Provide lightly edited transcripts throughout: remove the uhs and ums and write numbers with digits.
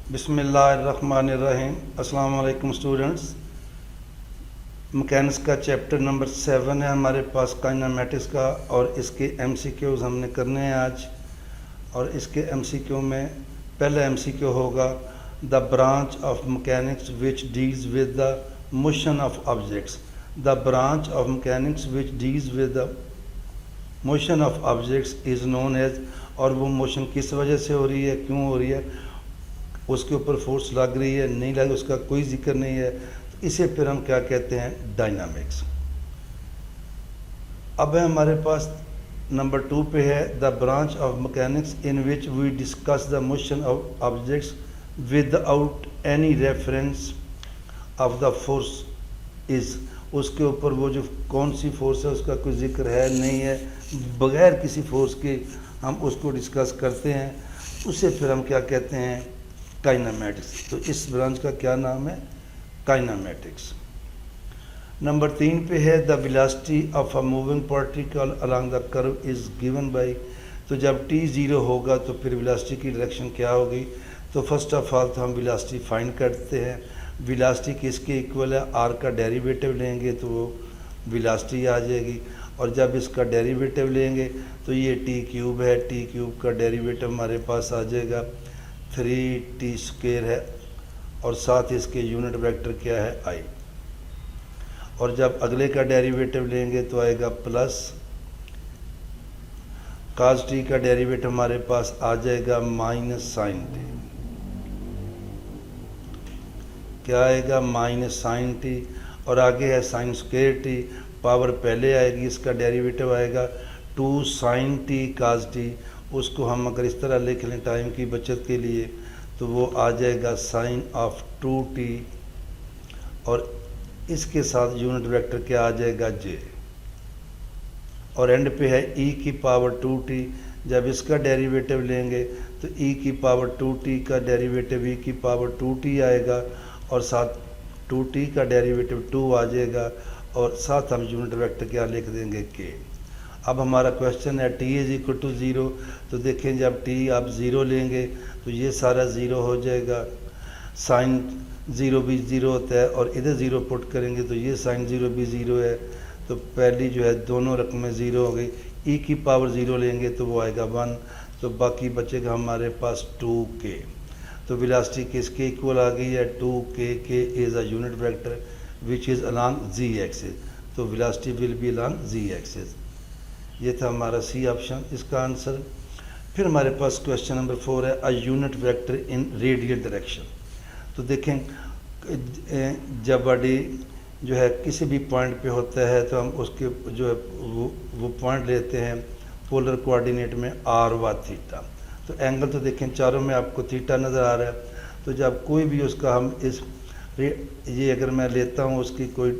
बिस्मिल्लाहिर्रहमानिर्रहीम। अस्सलाम वालेकुम स्टूडेंट्स। मैकेनिक्स का चैप्टर नंबर 7 है हमारे पास काइनेमेटिक्स का, और इसके एमसीक्यूज़ हमने करने हैं आज। और इसके एमसीक्यू में पहला एमसीक्यू होगा the branch of mechanics which deals with the motion of objects. The branch of mechanics which deals with the motion of objects is known as, और वो मोशन किस वजह से हो रही है, क्यों हो रही है, उसके ऊपर फोर्स लग रही है नहीं लग, उसका कोई जिक्र नहीं है, तो इसे फिर हम क्या कहते हैं, डायनामिक्स। अब है हमारे पास नंबर 2 पे है the branch of mechanics in which we discuss the motion of objects without any reference of the force is. उसके ऊपर वो जो कौन सी फोर्स है उसका कोई जिक्र है नहीं है, बगैर किसी फोर्स के हम उसको डिस्कस करते हैं, उसे फिर हम क्या कहते हैं, काइनेमेटिक्स। तो इस ब्रांच का क्या नाम है, काइनेमेटिक्स। नंबर 3 पे है the velocity of a moving particle along the curve is given by. तो जब t 0 होगा तो फिर वेलोसिटी की डायरेक्शन क्या होगी। तो फर्स्ट ऑफ ऑल तो हम वेलोसिटी फाइंड करते हैं। वेलोसिटी किसके इक्वल है, r का डेरिवेटिव लेंगे तो वो वेलोसिटी आ जाएगी, और जब इसका डेरिवेटिव लेंगे तो ये t क्यूब है, t क्यूब का डेरिवेटिव हमारे पास आ जाएगा 3t² है, और साथ इसके यूनिट वेक्टर क्या है, i। और जब अगले का डेरिवेटिव लेंगे तो आएगा प्लस cos t का डेरिवेटिव हमारे पास आ जाएगा माइनस sin t। क्या आएगा, माइनस sin t, और आगे है sin² t, पावर पहले आएगी, इसका डेरिवेटिव आएगा 2 sin t cos t। उसको हम अगर इस तरह लिख लें टाइम की बचत के लिए तो वो आ जाएगा sin ऑफ 2t, और इसके साथ यूनिट वेक्टर क्या आ जाएगा, j। और एंड पे है e की पावर 2t। जब इसका डेरिवेटिव लेंगे तो e की पावर 2t का डेरिवेटिव e की पावर 2t आएगा, और साथ 2t का डेरिवेटिव 2 आ जाएगा, और साथ हम यूनिट वेक्टर क्या लिख देंगे, k। अब हमारा क्वेश्चन है t इज़ इक्वल टू 0। तो देखें जब t आप 0 लेंगे तो ये सारा 0 हो जाएगा, साइन 0 भी 0 होता है, और इधर 0 पुट करेंगे तो ये साइन 0 भी 0 है। तो पहली जो है दोनों रकमें 0 हो गई। e की पावर 0 लेंगे तो वो आएगा 1, तो बाकी बचेगा हमारे पास 2k। तो वेलोसिटी किसके इक्वल आ गई है, 2k। k is a unit vector which is along z axis, तो velocity will be along z axis. ये था हमारा सी ऑप्शन इसका आंसर। फिर हमारे पास क्वेश्चन नंबर 4 है अ यूनिट वेक्टर इन रेडियल डायरेक्शन। तो देखें जब बॉडी जो है किसी भी पॉइंट पे होता है तो हम उसके जो है वो पॉइंट लेते हैं पोलर कोऑर्डिनेट में r व थीटा। तो एंगल तो देखें चारों में आपको थीटा नज़र आ रहा है। तो जब कोई भी उसका हम ये अगर मैं लेता हूँ उसकी कोई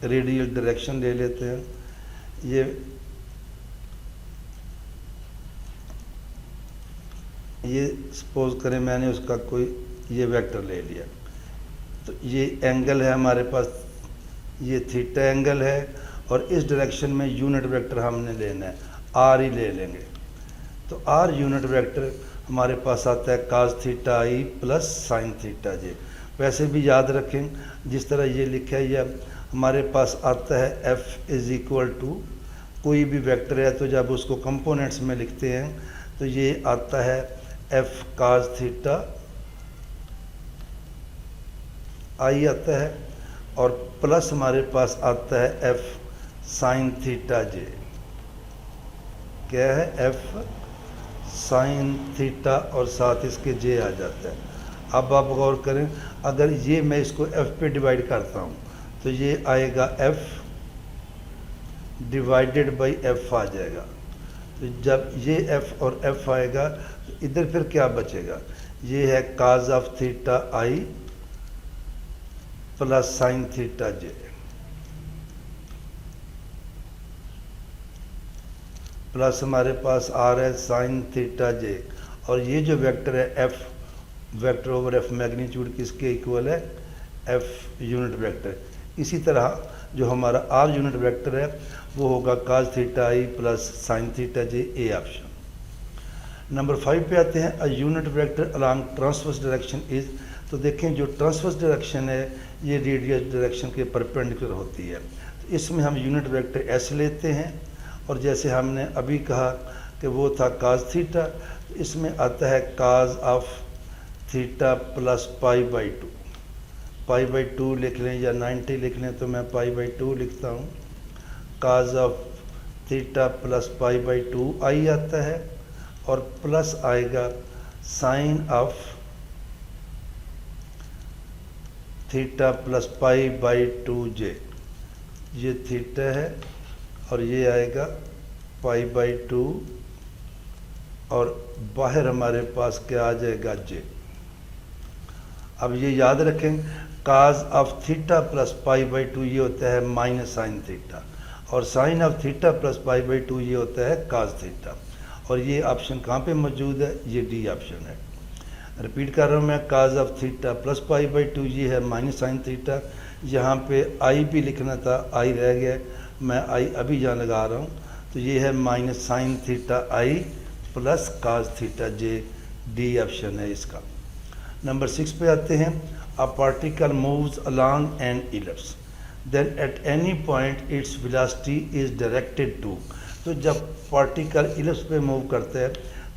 रेडियल डायरेक्शन ले लेते हैं, ये सपोज करें मैंने उसका कोई ये वेक्टर ले लिया, तो ये एंगल है हमारे पास, ये थीटा एंगल है, और इस डायरेक्शन में यूनिट वेक्टर हमने लेना है, r ही ले लेंगे। तो r यूनिट वेक्टर हमारे पास आता है cos theta i plus sine theta j। वैसे भी याद रखें जिस तरह ये लिखा है, यह हमारे पास आता है f इज़ इक्वल टू कोई भी वेक्टर है तो जब उसको कंपोनेंट्स में लिखते हैं तो ये आता है f cos थीटा i आता है, और प्लस हमारे पास आता है f साइन थीटा j। क्या है, f साइन थीटा और साथ इसके j आ जाता है। अब आप गौर करें, अगर ये मैं इसको f पे डिवाइड करता हूँ तो ये आएगा f डिवाइडेड बाई f आ जाएगा। तो जब ये f और f आएगा तो इधर फिर क्या बचेगा, ये है cos of theta i plus sine theta j, plus हमारे पास आ रहा है साइन थीटा j, और ये जो वेक्टर है f vector over f magnitude किसके इक्वल है, f यूनिट वेक्टर। इसी तरह जो हमारा r यूनिट वेक्टर है वो होगा cos theta i plus sine theta j, A option. Number 5 पे आते हैं, अ unit vector along transverse direction is. तो देखें जो ट्रांसवर्स डायरेक्शन है ये रेडियस डायरेक्शन के परपेंडिकुलर होती है। तो इसमें हम यूनिट वेक्टर एस लेते हैं, और जैसे हमने अभी कहा कि वो था काज थीटा, तो इसमें आता है काज ऑफ थीटा प्लस π/2। π/2 लिख लें या 90 लिख लें, तो मैं π/2 लिखता हूँ। काज ऑफ थीटा प्लस π/2 आई आता है, और प्लस आएगा sign of theta plus π/2j। ये थीटा है और ये आएगा π/2, और बाहर हमारे पास क्या आ जाएगा j। अब ये याद रखें, काज ऑफ थीटा प्लस π/2 ये होता है माइनस साइन थीटा, और साइन ऑफ थीटा प्लस π/2 ये होता है काज थीटा। और ये ऑप्शन कहाँ पे मौजूद है? ये डी ऑप्शन है। रिपीट कर रहा हूँ मैं, काज ऑफ थीटा प्लस π/2 ये है माइनस साइन थीटा। यहाँ पे आई भी लिखना था, आई रह गया, मैं आई अभी यहाँ लगा रहा हूँ। तो ये है minus sine theta i plus cos theta j, D option है इसका। नंबर 6 पे आते हैं, a particle moves along an ellipse then at any point its velocity is directed to. तो जब पार्टिकल इलिप्स पे मूव करता है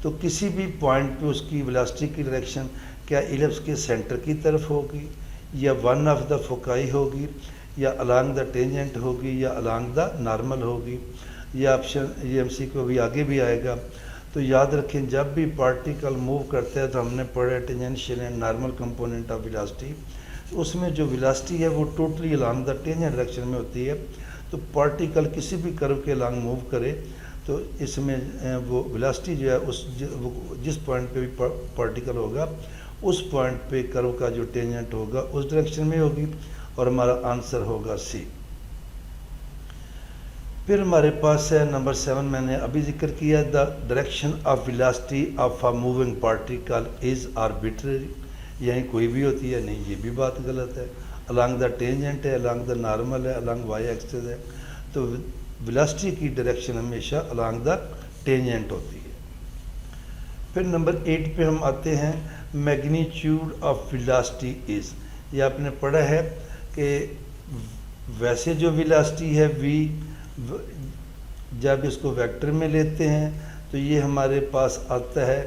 तो किसी भी पॉइंट पे उसकी वेलोसिटी की डायरेक्शन क्या इलिप्स के सेंटर की तरफ होगी, या वन ऑफ द फोकाई होगी, या अलोंग द टेंजेंट होगी, या अलोंग द नॉर्मल होगी। ये ऑप्शन ये MCQ भी आगे भी आएगा। तो याद रखें, जब भी पार्टिकल मूव करता है तो हमने पढ़ा tangential and normal component of velocity, उसमें जो वेलोसिटी है वो totally along the tangent direction में होती है। तो पार्टिकल किसी भी कर्व के अलोंग मूव करे तो इसमें वो वेलोसिटी जो है जिस पॉइंट पे भी पार्टिकल होगा उस पॉइंट पे कर्व का जो टेंजेंट होगा उस डायरेक्शन में होगी, और हमारा आंसर होगा सी। फिर हमारे पास है नंबर 7, मैंने अभी जिक्र किया, the direction of velocity of a moving particle is arbitrary. यहीं कोई भी होती है? नहीं, ये भी बात गलत है। अलोंग द टेंजेंट है, अलोंग द नॉर्मल है, अलोंग वाई एक्सिस है। तो वेलोसिटी की डायरेक्शन हमेशा अलोंग द टेंजेंट होती है। फिर नंबर 8 पे हम आते हैं, मैग्नीट्यूड ऑफ वेलोसिटी इज़। ये आपने पढ़ा है कि वैसे जो वेलोसिटी है v, जब इसको वेक्टर में लेते हैं तो ये हमारे पास आता है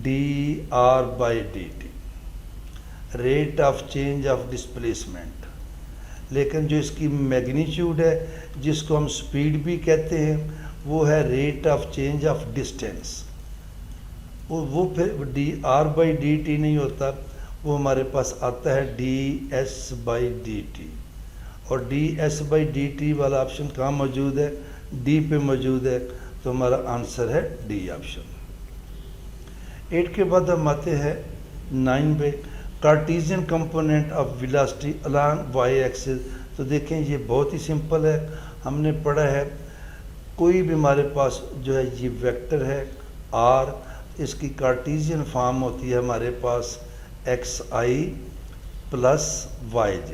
dr/dt, rate of change of displacement. लेकिन जो इसकी मैग्नीट्यूड है, जिसको हम स्पीड भी कहते हैं, वो है rate of change of distance. वो फिर dr/dt नहीं होता, वो हमारे पास आता है ds/dt। और ds/dt वाला ऑप्शन कहाँ मौजूद है? डी पे मौजूद है। तो हमारा आंसर है डी ऑप्शन। 8 के बाद हम आते हैं 9 पे, Cartesian component of velocity along y axis. तो देखें ये बहुत ही सिंपल है, हमने पढ़ा है कोई भी हमारे पास जो है ये वेक्टर है r, इसकी कार्टीजियन फॉर्म होती है हमारे पास xi प्लस yj।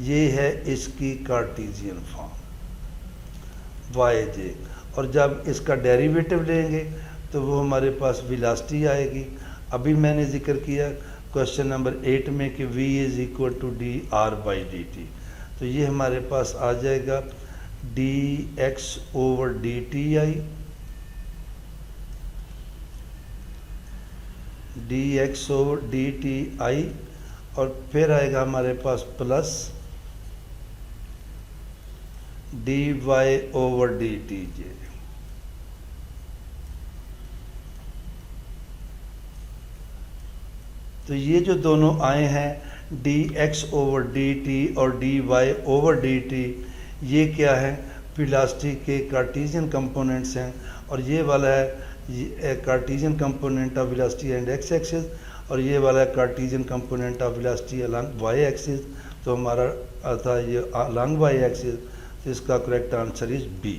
ये है इसकी कार्टीजियन फॉर्म yj, और जब इसका डेरिवेटिव लेंगे तो वो हमारे पास वेलोसिटी आएगी। अभी मैंने जिक्र किया क्वेश्चन नंबर 8 में कि v is equal to dr/dt। तो ये हमारे पास आ जाएगा dx/dti, dx/dti, और फिर आएगा हमारे पास प्लस dy/dtj। तो ये जो दोनों आए हैं dx/dt और dy/dt, ये क्या है? वेलोसिटी के कार्टीजियन कंपोनेंट्स हैं। और ये वाला है Cartesian component of velocity and x axis, और ये वाला है Cartesian component of velocity along y axis. तो हमारा आता है ये अलोंग y एक्सिस, तो इसका correct answer is B.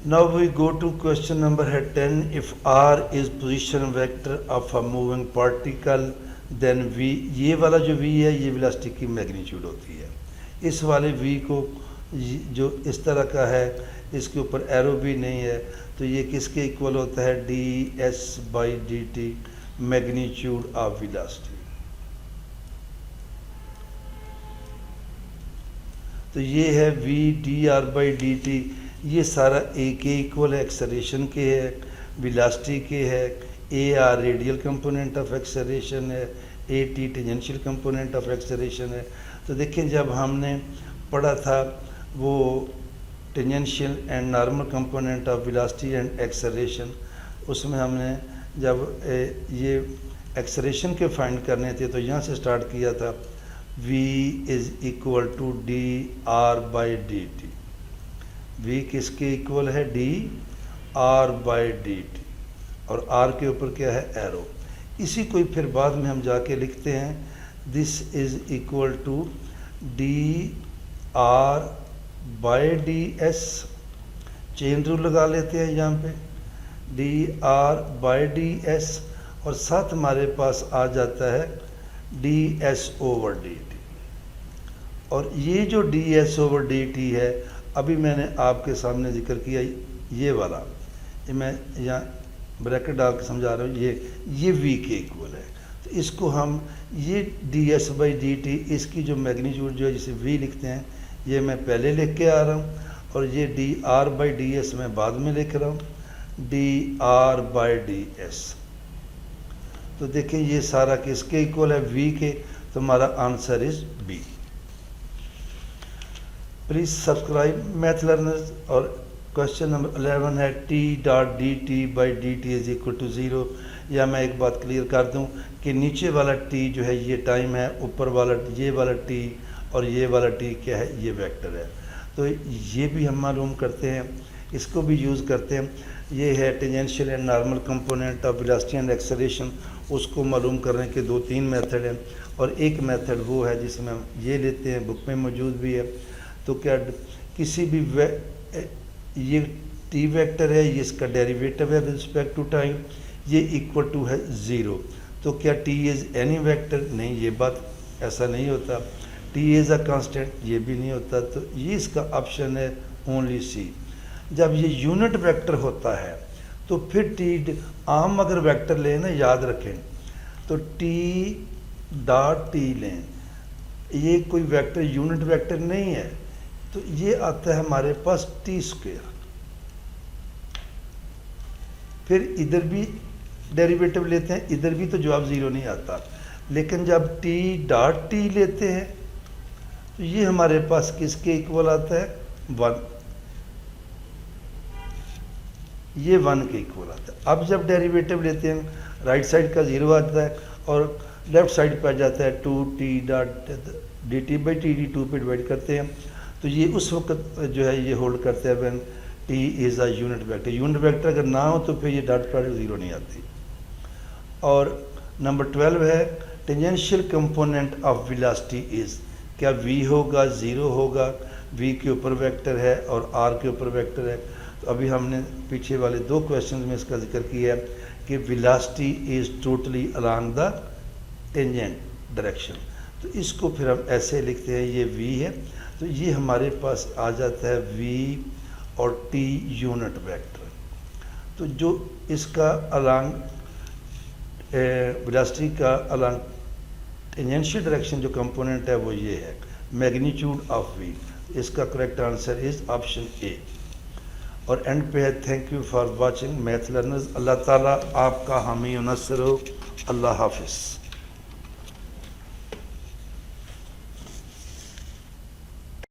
Now we go to question number 10. If r is position vector of a moving particle, then v, ये वाला जो v है ये वेलोसिटी की मैग्नीट्यूड होती है। इस वाले v को जो इस तरह का है इसके ऊपर एरो भी नहीं है, तो ये किसके इक्वल होता है, d s by d t magnitude of velocity. तो ये है v d r by d t, ये सारा ए के इक्वल है, एक्सेलरेशन के है, वेलोसिटी के है, a r radial component of acceleration है, a t tangential component of acceleration है। तो देखिए जब हमने पढ़ा था वो tangential and normal component of velocity and acceleration, उसमें हमने जब ये एक्सेलरेशन के फाइंड करने थे तो यहाँ से स्टार्ट किया था, v is equal to d r by d t. V किसके इक्वल है, d r by d t, और आर के ऊपर क्या है, एरो। इसी को फिर बाद में हम जाके लिखते हैं, this is equal to d r by d s, chain rule लगा लेते हैं यहाँ पे, d r by d s, और साथ हमारे पास आ जाता है d s over d t. और ये जो d s over d t है, अभी मैंने आपके सामने जिक्र किया, ये वाला, ये मैं यहाँ ब्रैकेट डाल के समझा रहा हूँ, ये वी के इक्वल है। तो इसको हम ये D s by d T, इसकी जो मैग्नीट्यूड जो है जिसे वी लिखते हैं, ये मैं पहले लिख के आ रहा हूँ, और ये D r by d S मैं बाद में लिख रहा हूँ, D r by d S. तो देखें ये सारा किसके इक्वल है, वी के, तो हमारा answer is B. Please subscribe math learners. और क्वेश्चन नंबर 11 है, t dot d t by d t is equal to 0। या मैं एक बात क्लियर कर दूं कि नीचे वाला टी जो है ये टाइम है, ऊपर वाला ये वाला टी और ये वाला टी क्या है, ये वेक्टर है। तो ये भी हम मालूम करते हैं, इसको भी यूज़ करते हैं। ये है tangential and normal component of velocity and acceleration, उसको मालूम करने के 2-3 मेथड हैं, और एक मेथड वो है जिसमें हम ये लेते हैं, बुक में मौजूद भी है। तो क्या किसी भी ये टी वेक्टर है, ये इसका डेरिवेटिव है विद रिस्पेक्ट टू टाइम, ये इक्वल टू है 0। तो क्या टी इज़ एनी वेक्टर, नहीं, ये बात ऐसा नहीं होता। टी इज़ अ कांस्टेंट, ये भी नहीं होता। तो ये इसका ऑप्शन है ओनली सी। जब ये यूनिट वेक्टर होता है तो फिर टी, आम अगर वेक्टर लें ना, याद रखें, तो टी डॉट टी लें, ये कोई वेक्टर यूनिट वेक्टर नहीं है, तो ये आता है हमारे पास टी स्क्वेयर। फिर इधर भी डेरिवेटिव लेते हैं, इधर भी तो जवाब 0 नहीं आता। लेकिन जब टी डॉट टी लेते हैं तो ये हमारे पास किसके इक्वल आता है, 1, ये 1 के इक्वल आता है। अब जब डेरिवेटिव लेते हैं, राइट साइड का 0 आता है और लेफ्ट साइड पे आ जाता है 2t dot d t by T D, 2 पे डिवाइड करते हैं, तो ये उस वक्त जो है ये होल्ड करते हैं when t is a unit vector. Unit vector अगर ना हो तो फिर ये डॉट प्रोडक्ट 0 नहीं आती। और नंबर 12 है, tangential component of velocity is, क्या v होगा, 0 होगा, v के ऊपर वेक्टर है और r के ऊपर वेक्टर है। तो अभी हमने पीछे वाले 2 क्वेश्चन में इसका जिक्र किया है कि velocity is totally along the tangent direction. तो इसको फिर हम ऐसे लिखते हैं, ये v है, तो ये हमारे पास आ जाता है v और t यूनिट वेक्टर। तो जो इसका अलोंग वेलोसिटी का अलोंग टेंजेंशियल डायरेक्शन जो कंपोनेंट है वो ये है, मैग्नीट्यूड ऑफ v। इसका correct answer is option A. और एंड पे है, thank you for watching Math Learners. Allah ताला आपका हामी व नस्र हो। अल्लाह हाफिज़।